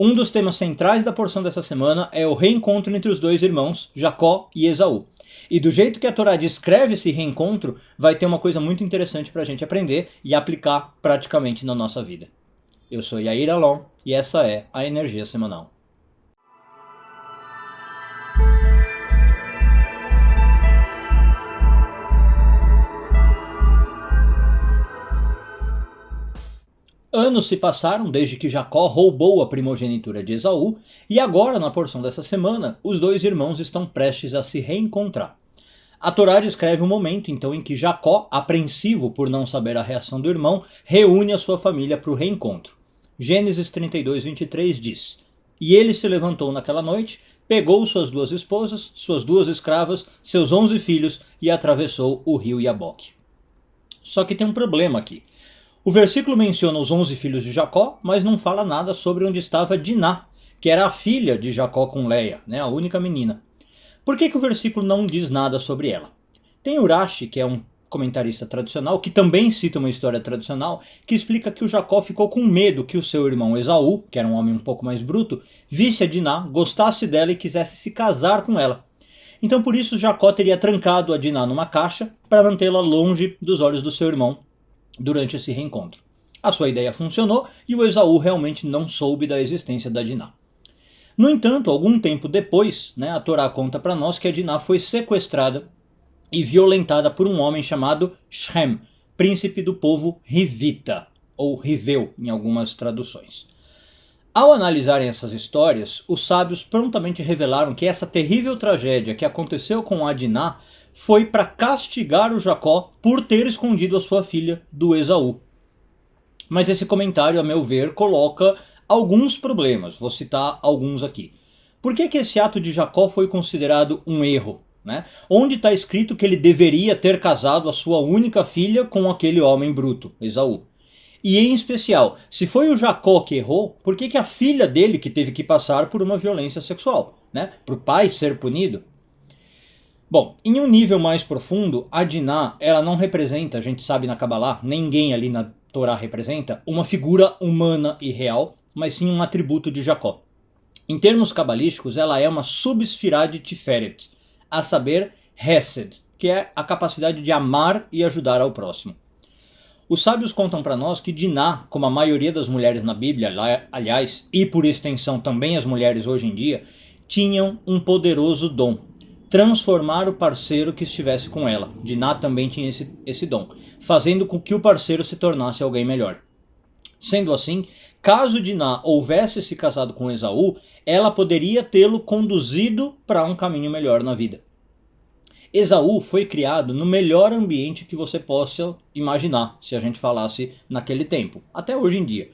Um dos temas centrais da porção dessa semana é o reencontro entre os dois irmãos, Jacó e Esaú. E do jeito que a Torá descreve esse reencontro, vai ter uma coisa muito interessante para a gente aprender e aplicar praticamente na nossa vida. Eu sou Yair Alon e essa é a Energia Semanal. Anos se passaram desde que Jacó roubou a primogenitura de Esaú, e agora, na porção dessa semana, os dois irmãos estão prestes a se reencontrar. A Torá descreve um momento então em que Jacó, apreensivo por não saber a reação do irmão, reúne a sua família para o reencontro. Gênesis 32:23 diz: "E ele se levantou naquela noite, pegou suas 2 esposas, suas 2 escravas, seus 11 filhos e atravessou o rio Iaboque." Só que tem um problema aqui. O versículo menciona os 11 filhos de Jacó, mas não fala nada sobre onde estava Diná, que era a filha de Jacó com Leia, a única menina. Por que o versículo não diz nada sobre ela? Tem Urashi, que é um comentarista tradicional, que também cita uma história tradicional, que explica que o Jacó ficou com medo que o seu irmão Esaú, que era um homem um pouco mais bruto, visse a Diná, gostasse dela e quisesse se casar com ela. Então por isso Jacó teria trancado a Diná numa caixa para mantê-la longe dos olhos do seu irmão durante esse reencontro. A sua ideia funcionou e o Esaú realmente não soube da existência da Diná. No entanto, algum tempo depois, a Torá conta para nós que a Diná foi sequestrada e violentada por um homem chamado Shem, príncipe do povo Hivita, ou Riveu em algumas traduções. Ao analisarem essas histórias, os sábios prontamente revelaram que essa terrível tragédia que aconteceu com a Diná foi para castigar o Jacó por ter escondido a sua filha do Esaú. Mas esse comentário, a meu ver, coloca alguns problemas. Vou citar alguns aqui. Por que esse ato de Jacó foi considerado um erro? Onde está escrito que ele deveria ter casado a sua única filha com aquele homem bruto, Esaú? E em especial, se foi o Jacó que errou, por que a filha dele que teve que passar por uma violência sexual? Para o pai ser punido? Bom, em um nível mais profundo, a Diná, ela não representa, a gente sabe na Kabbalah, ninguém ali na Torá representa, uma figura humana e real, mas sim um atributo de Jacó. Em termos cabalísticos, ela é uma subsfirá de Tiferet, a saber, Hesed, que é a capacidade de amar e ajudar ao próximo. Os sábios contam para nós que Diná, como a maioria das mulheres na Bíblia, aliás, e por extensão também as mulheres hoje em dia, tinham um poderoso dom: transformar o parceiro que estivesse com ela. Diná também tinha esse dom, fazendo com que o parceiro se tornasse alguém melhor. Sendo assim, caso Diná houvesse se casado com Esaú, ela poderia tê-lo conduzido para um caminho melhor na vida. Esaú foi criado no melhor ambiente que você possa imaginar, se a gente falasse naquele tempo, até hoje em dia.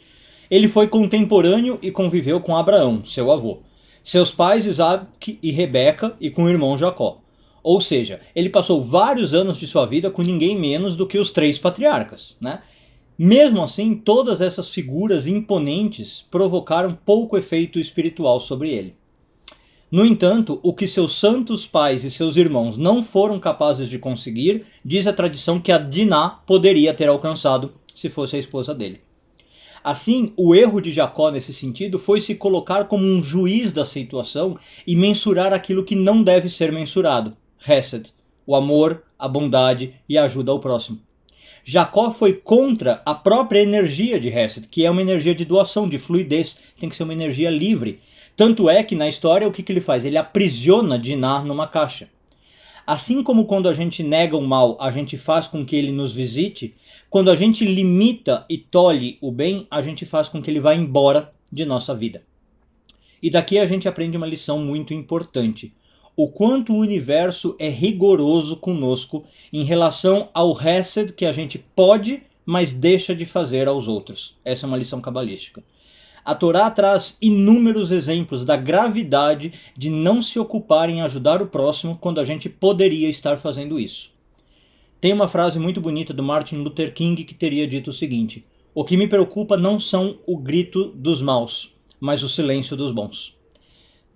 Ele foi contemporâneo e conviveu com Abraão, seu avô, seus pais Isaac e Rebeca e com o irmão Jacó. Ou seja, ele passou vários anos de sua vida com ninguém menos do que os 3 patriarcas. Mesmo assim, todas essas figuras imponentes provocaram pouco efeito espiritual sobre ele. No entanto, o que seus santos pais e seus irmãos não foram capazes de conseguir, diz a tradição que a Diná poderia ter alcançado se fosse a esposa dele. Assim, o erro de Jacó nesse sentido foi se colocar como um juiz da situação e mensurar aquilo que não deve ser mensurado: Hesed, o amor, a bondade e a ajuda ao próximo. Jacó foi contra a própria energia de Hesed, que é uma energia de doação, de fluidez, tem que ser uma energia livre. Tanto é que na história o que ele faz? Ele aprisiona Diná numa caixa. Assim como quando a gente nega o mal, a gente faz com que ele nos visite, quando a gente limita e tolhe o bem, a gente faz com que ele vá embora de nossa vida. E daqui a gente aprende uma lição muito importante: o quanto o universo é rigoroso conosco em relação ao Hesed que a gente pode, mas deixa de fazer aos outros. Essa é uma lição cabalística. A Torá traz inúmeros exemplos da gravidade de não se ocupar em ajudar o próximo quando a gente poderia estar fazendo isso. Tem uma frase muito bonita do Martin Luther King que teria dito o seguinte: "O que me preocupa não são o grito dos maus, mas o silêncio dos bons."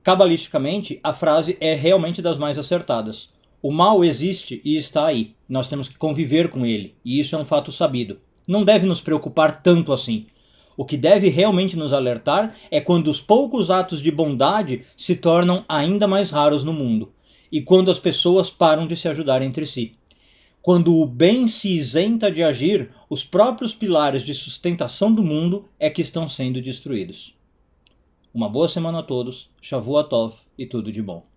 Cabalisticamente, a frase é realmente das mais acertadas. O mal existe e está aí. Nós temos que conviver com ele, e isso é um fato sabido. Não deve nos preocupar tanto assim. O que deve realmente nos alertar é quando os poucos atos de bondade se tornam ainda mais raros no mundo, e quando as pessoas param de se ajudar entre si. Quando o bem se isenta de agir, os próprios pilares de sustentação do mundo é que estão sendo destruídos. Uma boa semana a todos, Shavua Tov e tudo de bom.